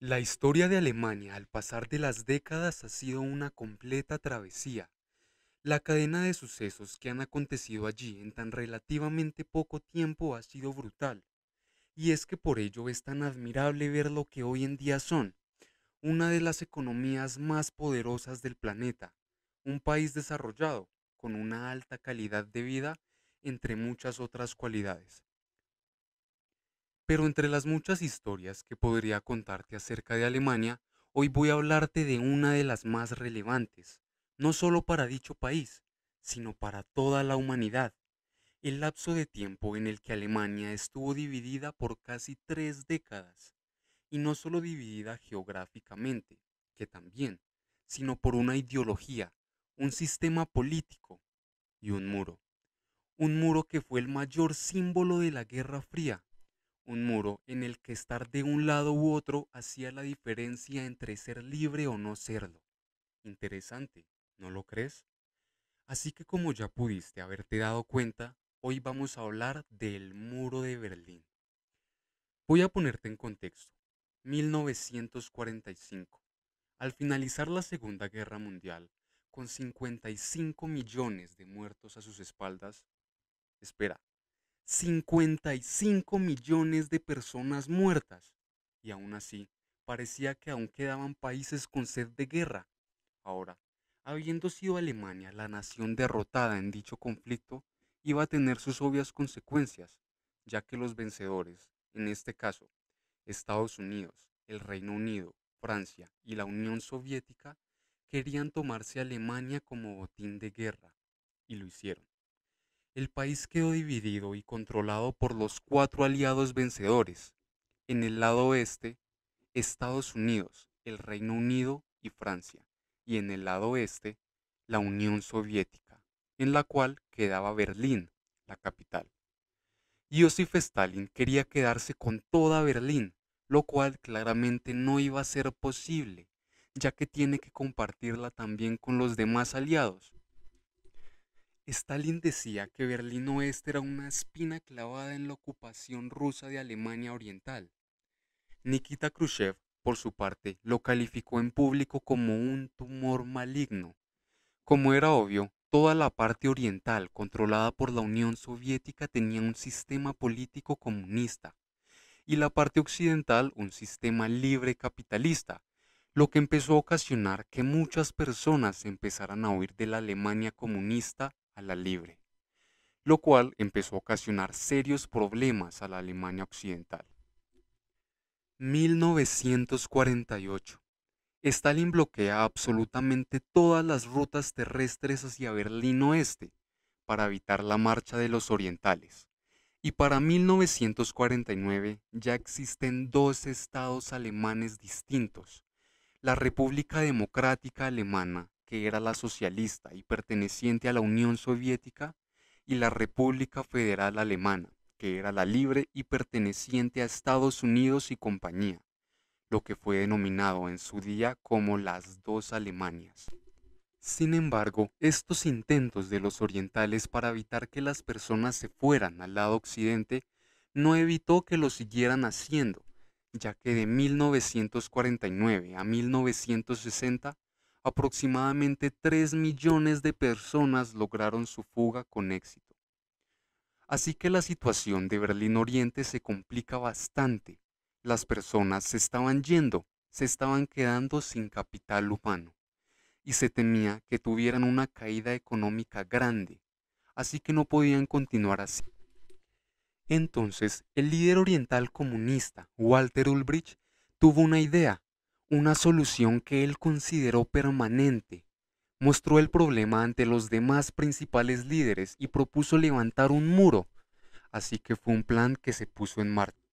La historia de Alemania al pasar de las décadas ha sido una completa travesía. La cadena de sucesos que han acontecido allí en tan relativamente poco tiempo ha sido brutal, y es que por ello es tan admirable ver lo que hoy en día son, una de las economías más poderosas del planeta, un país desarrollado, con una alta calidad de vida, entre muchas otras cualidades. Pero entre las muchas historias que podría contarte acerca de Alemania, hoy voy a hablarte de una de las más relevantes, no solo para dicho país, sino para toda la humanidad, el lapso de tiempo en el que Alemania estuvo dividida por casi 3 décadas, y no solo dividida geográficamente, que también, sino por una ideología, un sistema político y un muro que fue el mayor símbolo de la Guerra Fría, un muro en el que estar de un lado u otro hacía la diferencia entre ser libre o no serlo. Interesante, ¿no lo crees? Así que como ya pudiste haberte dado cuenta, hoy vamos a hablar del muro de Berlín. Voy a ponerte en contexto. 1945. Al finalizar la Segunda Guerra Mundial, con 55 millones de muertos a sus espaldas, espera, 55 millones de personas muertas. Y aún así, parecía que aún quedaban países con sed de guerra. Ahora, habiendo sido Alemania la nación derrotada en dicho conflicto, iba a tener sus obvias consecuencias, ya que los vencedores, en este caso, Estados Unidos, el Reino Unido, Francia y la Unión Soviética, querían tomarse a Alemania como botín de guerra, y lo hicieron. El país quedó dividido y controlado por los cuatro aliados vencedores. En el lado oeste, Estados Unidos, el Reino Unido y Francia, y en el lado oeste, la Unión Soviética, en la cual quedaba Berlín, la capital. Joseph Stalin quería quedarse con toda Berlín, lo cual claramente no iba a ser posible, ya que tiene que compartirla también con los demás aliados. Stalin decía que Berlín Oeste era una espina clavada en la ocupación rusa de Alemania Oriental. Nikita Khrushchev, por su parte, lo calificó en público como un tumor maligno. Como era obvio, toda la parte oriental, controlada por la Unión Soviética, tenía un sistema político comunista, y la parte occidental un sistema libre capitalista, lo que empezó a ocasionar que muchas personas empezaran a huir de la Alemania comunista a la libre, lo cual empezó a ocasionar serios problemas a la Alemania occidental. 1948. Stalin bloquea absolutamente todas las rutas terrestres hacia Berlín Oeste para evitar la marcha de los orientales. Y para 1949 ya existen dos estados alemanes distintos: la República Democrática Alemana, que era la socialista y perteneciente a la Unión Soviética, y la República Federal Alemana, que era la libre y perteneciente a Estados Unidos y compañía, lo que fue denominado en su día como las dos Alemanias. Sin embargo, estos intentos de los orientales para evitar que las personas se fueran al lado occidente no evitó que lo siguieran haciendo, ya que de 1949 a 1960 aproximadamente 3 millones de personas lograron su fuga con éxito. Así que la situación de Berlín Oriente se complica bastante. Las personas se estaban yendo, se estaban quedando sin capital humano y se temía que tuvieran una caída económica grande, así que no podían continuar así. Entonces, el líder oriental comunista, Walter Ulbricht, tuvo una idea, una solución que él consideró permanente. Mostró el problema ante los demás principales líderes y propuso levantar un muro, así que fue un plan que se puso en marcha.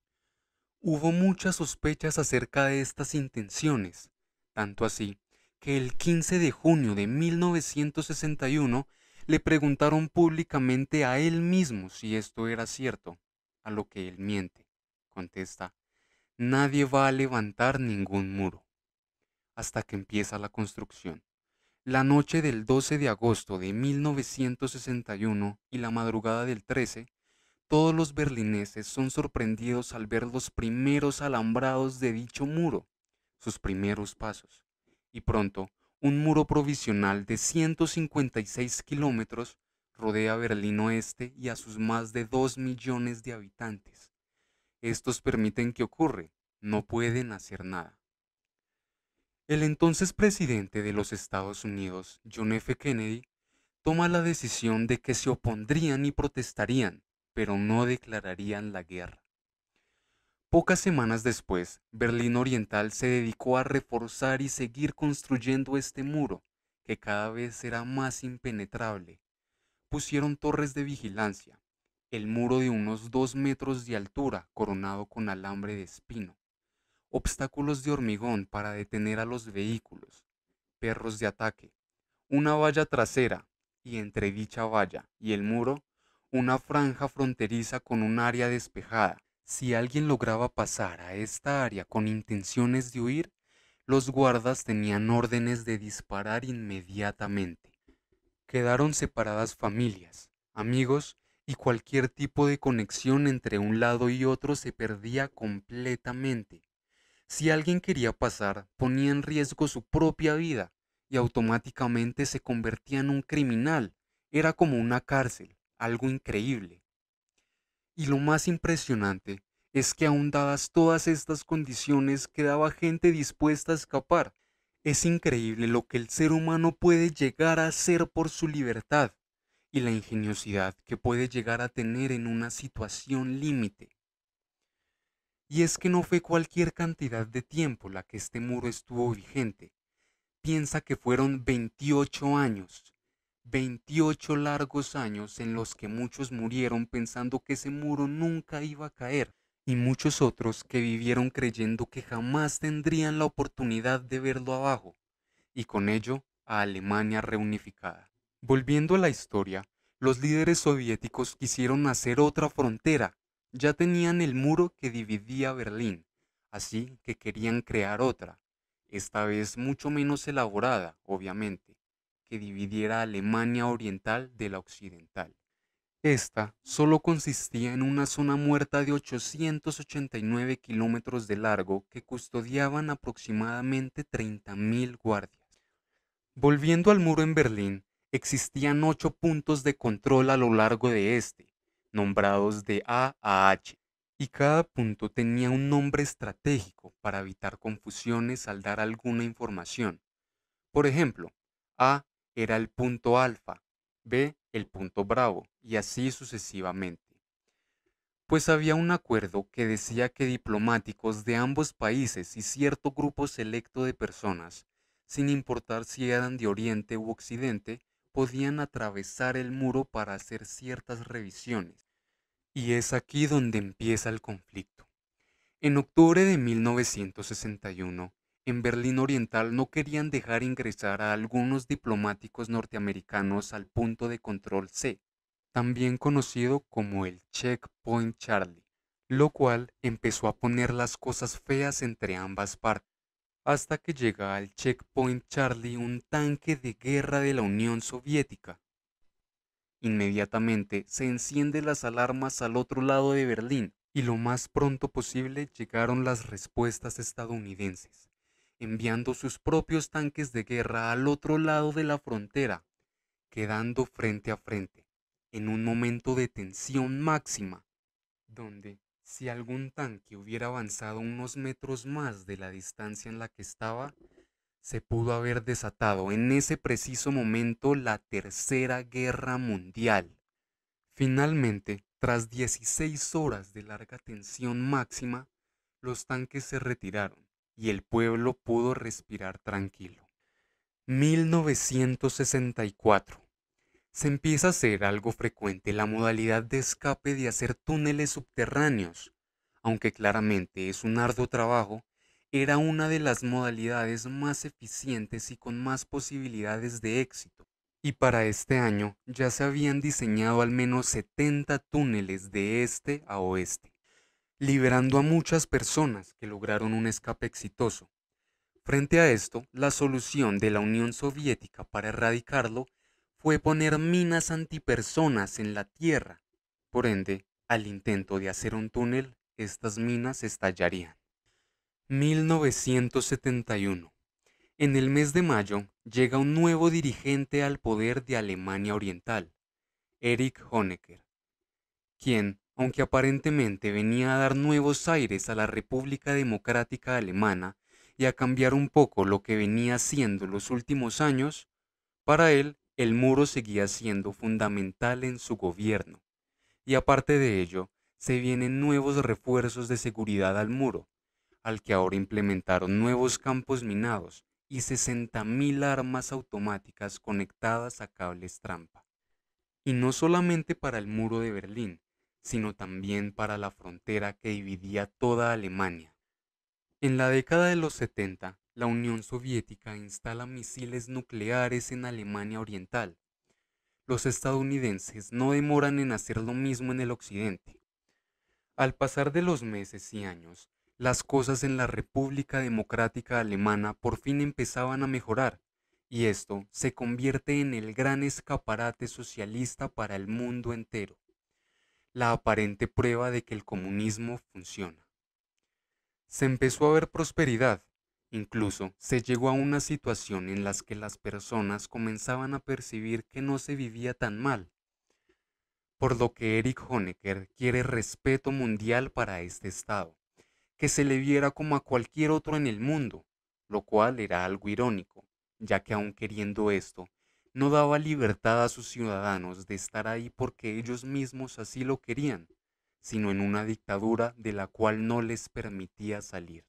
Hubo muchas sospechas acerca de estas intenciones, tanto así que el 15 de junio de 1961 le preguntaron públicamente a él mismo si esto era cierto, a lo que él miente. Contesta: nadie va a levantar ningún muro hasta que empieza la construcción. La noche del 12 de agosto de 1961 y la madrugada del 13, todos los berlineses son sorprendidos al ver los primeros alambrados de dicho muro. sus primeros pasos, y pronto un muro provisional de 156 kilómetros rodea Berlín Oeste y a sus más de 2 millones de habitantes. Estos permiten que ocurre, no pueden hacer nada. El entonces presidente de los Estados Unidos, John F. Kennedy, toma la decisión de que se opondrían y protestarían, pero no declararían la guerra. Pocas semanas después, Berlín Oriental se dedicó a reforzar y seguir construyendo este muro, que cada vez era más impenetrable. Pusieron torres de vigilancia, el muro de unos 2 metros de altura coronado con alambre de espino, obstáculos de hormigón para detener a los vehículos, perros de ataque, una valla trasera y entre dicha valla y el muro, una franja fronteriza con un área despejada. Si alguien lograba pasar a esta área con intenciones de huir, los guardas tenían órdenes de disparar inmediatamente. Quedaron separadas familias, amigos y cualquier tipo de conexión entre un lado y otro se perdía completamente. Si alguien quería pasar, ponía en riesgo su propia vida y automáticamente se convertía en un criminal. Era como una cárcel, algo increíble. Y lo más impresionante es que aun dadas todas estas condiciones quedaba gente dispuesta a escapar. Es increíble lo que el ser humano puede llegar a hacer por su libertad y la ingeniosidad que puede llegar a tener en una situación límite. Y es que no fue cualquier cantidad de tiempo la que este muro estuvo vigente. Piensa que fueron 28 años, 28 largos años en los que muchos murieron pensando que ese muro nunca iba a caer, y muchos otros que vivieron creyendo que jamás tendrían la oportunidad de verlo abajo, y con ello a Alemania reunificada. Volviendo a la historia, los líderes soviéticos quisieron hacer otra frontera. Ya tenían el muro que dividía Berlín, así que querían crear otra, esta vez mucho menos elaborada, obviamente, que dividiera Alemania Oriental de la Occidental. Esta solo consistía en una zona muerta de 889 kilómetros de largo que custodiaban aproximadamente 30.000 guardias. Volviendo al muro en Berlín, existían 8 puntos de control a lo largo de este, nombrados de A H, y cada punto tenía un nombre estratégico para evitar confusiones al dar alguna información. Por ejemplo, A era el punto alfa, B el punto bravo, y así sucesivamente. Pues había un acuerdo que decía que diplomáticos de ambos países y cierto grupo selecto de personas, sin importar si eran de Oriente u Occidente, podían atravesar el muro para hacer ciertas revisiones. Y es aquí donde empieza el conflicto. En octubre de 1961, en Berlín Oriental no querían dejar ingresar a algunos diplomáticos norteamericanos al punto de control C, también conocido como el Checkpoint Charlie, lo cual empezó a poner las cosas feas entre ambas partes, hasta que llega al Checkpoint Charlie un tanque de guerra de la Unión Soviética. Inmediatamente se encienden las alarmas al otro lado de Berlín y lo más pronto posible llegaron las respuestas estadounidenses, enviando sus propios tanques de guerra al otro lado de la frontera, quedando frente a frente, en un momento de tensión máxima, donde si algún tanque hubiera avanzado unos metros más de la distancia en la que estaba, se pudo haber desatado en ese preciso momento la Tercera Guerra Mundial. Finalmente, tras 16 horas de larga tensión máxima, los tanques se retiraron y el pueblo pudo respirar tranquilo. 1964. Se empieza a hacer algo frecuente la modalidad de escape de hacer túneles subterráneos. Aunque claramente es un arduo trabajo, era una de las modalidades más eficientes y con más posibilidades de éxito. Y para este año ya se habían diseñado al menos 70 túneles de este a oeste, liberando a muchas personas que lograron un escape exitoso. Frente a esto, la solución de la Unión Soviética para erradicarlo fue poner minas antipersonas en la tierra. Por ende, al intento de hacer un túnel, estas minas estallarían. 1971. En el mes de mayo llega un nuevo dirigente al poder de Alemania Oriental, Erich Honecker, quien, aunque aparentemente venía a dar nuevos aires a la República Democrática Alemana y a cambiar un poco lo que venía siendo los últimos años, para él el muro seguía siendo fundamental en su gobierno. Y aparte de ello, se vienen nuevos refuerzos de seguridad al muro, al que ahora implementaron nuevos campos minados y 60.000 armas automáticas conectadas a cables trampa. Y no solamente para el muro de Berlín, sino también para la frontera que dividía toda Alemania. En la década de los 70, la Unión Soviética instala misiles nucleares en Alemania Oriental. Los estadounidenses no demoran en hacer lo mismo en el occidente. Al pasar de los meses y años, las cosas en la República Democrática Alemana por fin empezaban a mejorar, y esto se convierte en el gran escaparate socialista para el mundo entero, la aparente prueba de que el comunismo funciona. Se empezó a ver prosperidad, incluso se llegó a una situación en la que las personas comenzaban a percibir que no se vivía tan mal, por lo que Erich Honecker quiere respeto mundial para este Estado, que se le viera como a cualquier otro en el mundo, lo cual era algo irónico, ya que aun queriendo esto, no daba libertad a sus ciudadanos de estar ahí porque ellos mismos así lo querían, sino en una dictadura de la cual no les permitía salir.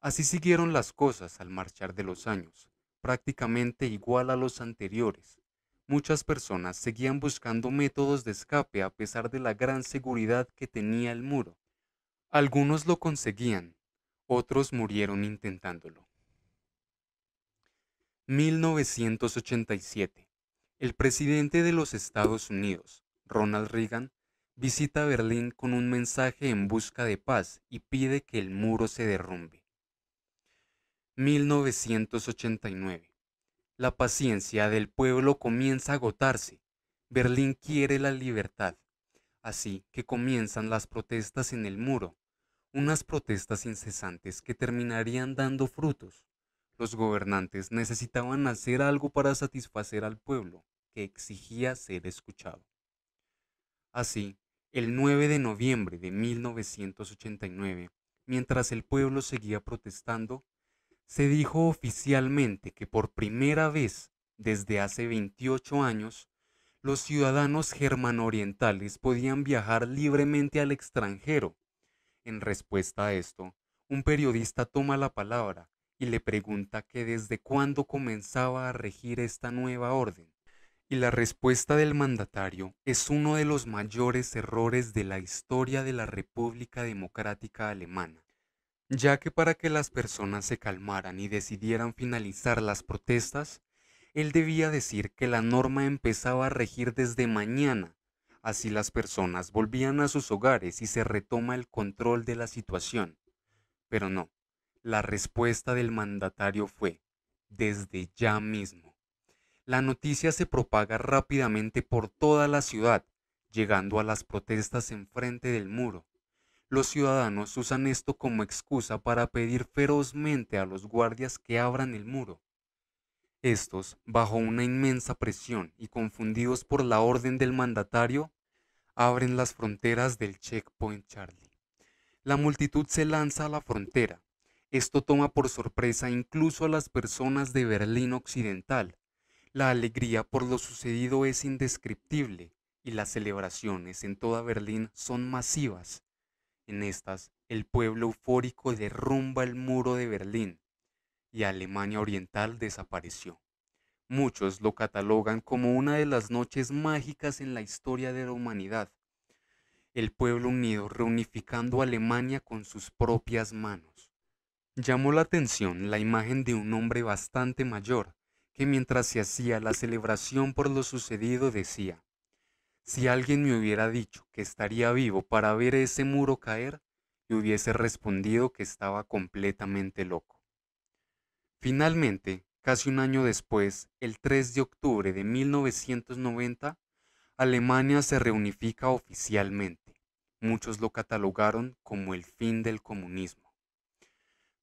Así siguieron las cosas al marchar de los años, prácticamente igual a los anteriores. Muchas personas seguían buscando métodos de escape a pesar de la gran seguridad que tenía el muro. Algunos lo conseguían, otros murieron intentándolo. 1987. El presidente de los Estados Unidos, Ronald Reagan, visita Berlín con un mensaje en busca de paz y pide que el muro se derrumbe. 1989. La paciencia del pueblo comienza a agotarse. Berlín quiere la libertad, así que comienzan las protestas en el muro, unas protestas incesantes que terminarían dando frutos. Los gobernantes necesitaban hacer algo para satisfacer al pueblo, que exigía ser escuchado. Así, el 9 de noviembre de 1989, mientras el pueblo seguía protestando, se dijo oficialmente que por primera vez desde hace 28 años, los ciudadanos germano-orientales podían viajar libremente al extranjero. En respuesta a esto, un periodista toma la palabra y le pregunta que desde cuándo comenzaba a regir esta nueva orden. Y la respuesta del mandatario es uno de los mayores errores de la historia de la República Democrática Alemana, ya que para que las personas se calmaran y decidieran finalizar las protestas, él debía decir que la norma empezaba a regir desde mañana, así las personas volvían a sus hogares y se retoma el control de la situación. Pero no, la respuesta del mandatario fue, desde ya mismo. La noticia se propaga rápidamente por toda la ciudad, llegando a las protestas enfrente del muro. Los ciudadanos usan esto como excusa para pedir ferozmente a los guardias que abran el muro. Estos, bajo una inmensa presión y confundidos por la orden del mandatario, abren las fronteras del Checkpoint Charlie. La multitud se lanza a la frontera. Esto toma por sorpresa incluso a las personas de Berlín Occidental. La alegría por lo sucedido es indescriptible y las celebraciones en toda Berlín son masivas. En estas, el pueblo eufórico derrumba el muro de Berlín y Alemania Oriental desapareció. Muchos lo catalogan como una de las noches mágicas en la historia de la humanidad. El pueblo unido reunificando Alemania con sus propias manos. Llamó la atención la imagen de un hombre bastante mayor, que mientras se hacía la celebración por lo sucedido decía: si alguien me hubiera dicho que estaría vivo para ver ese muro caer, le hubiese respondido que estaba completamente loco. Finalmente, casi un año después, el 3 de octubre de 1990, Alemania se reunifica oficialmente. Muchos lo catalogaron como el fin del comunismo.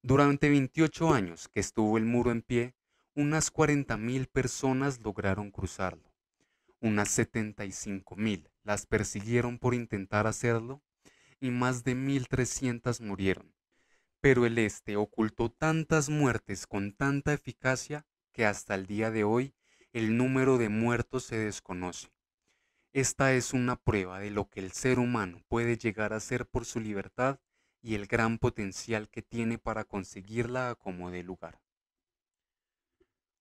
Durante 28 años que estuvo el muro en pie, unas 40.000 personas lograron cruzarlo. Unas 75.000 las persiguieron por intentar hacerlo y más de 1.300 murieron. Pero el este ocultó tantas muertes con tanta eficacia que hasta el día de hoy el número de muertos se desconoce. Esta es una prueba de lo que el ser humano puede llegar a ser por su libertad y el gran potencial que tiene para conseguirla a como dé lugar.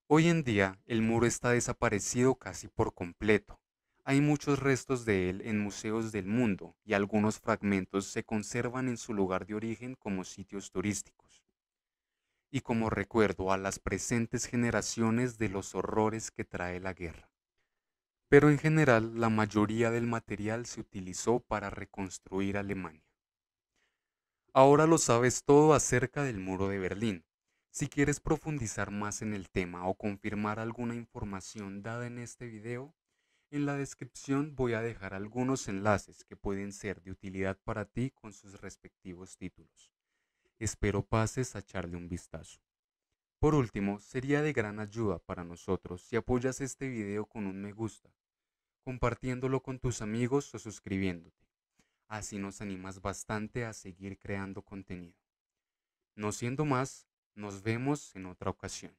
Hoy en día el muro está desaparecido casi por completo. Hay muchos restos de él en museos del mundo y algunos fragmentos se conservan en su lugar de origen como sitios turísticos y como recuerdo a las presentes generaciones de los horrores que trae la guerra. Pero en general la mayoría del material se utilizó para reconstruir Alemania. Ahora lo sabes todo acerca del muro de Berlín. Si quieres profundizar más en el tema o confirmar alguna información dada en este video, en la descripción voy a dejar algunos enlaces que pueden ser de utilidad para ti con sus respectivos títulos. Espero pases a echarle un vistazo. Por último, sería de gran ayuda para nosotros si apoyas este video con un me gusta, compartiéndolo con tus amigos o suscribiéndote. Así nos animas bastante a seguir creando contenido. No siendo más, nos vemos en otra ocasión.